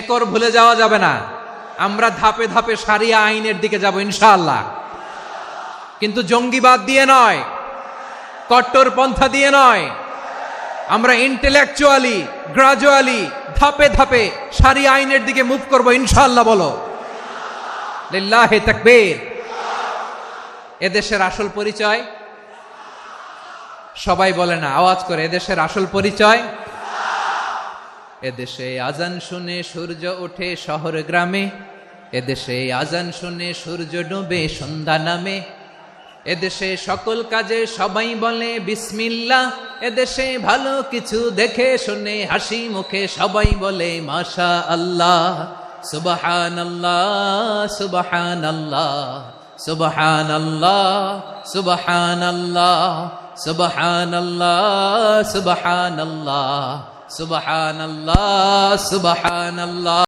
কর ভুলে যাওয়া যাবে না। আমরা ধাপে ধাপে শারিয়া আইনের দিকে যাব ইনশাআল্লাহ, কিন্তু জঙ্গিবাদ দিয়ে নয়, কট্টর পন্থা দিয়ে নয়। আমরা ইন্টেলেকচুয়ালি গ্রাজুয়ালি ধাপে ধাপে শারিয়া আইনের দিকে মুভ করব ইনশাআল্লাহ। বলো লিল্লাহি তাকবীর। এদেশের আসল পরিচয় সবাই বলে না, আওয়াজ করে, এদেশের আসল পরিচয়। এদেশে আজান শুনে সূর্য ওঠে শহর গ্রামে, এদেশে আজান শুনে সূর্য ডুবে সন্ধ্যা নামে, এদেশে সকল কাজে সবাই বলে বিসমিল্লাহ, এদেশে ভালো কিছু দেখে শুনে হাসি মুখে সবাই বলে মাশা আল্লাহ। সুবহানাল্লাহ সুবহানাল্লাহ সুবহানাল্লাহ সুবহানাল্লাহ সুবহানাল্লাহ সুবহানাল্লাহ সুবহানাল্লাহ সুবহানাল্লাহ।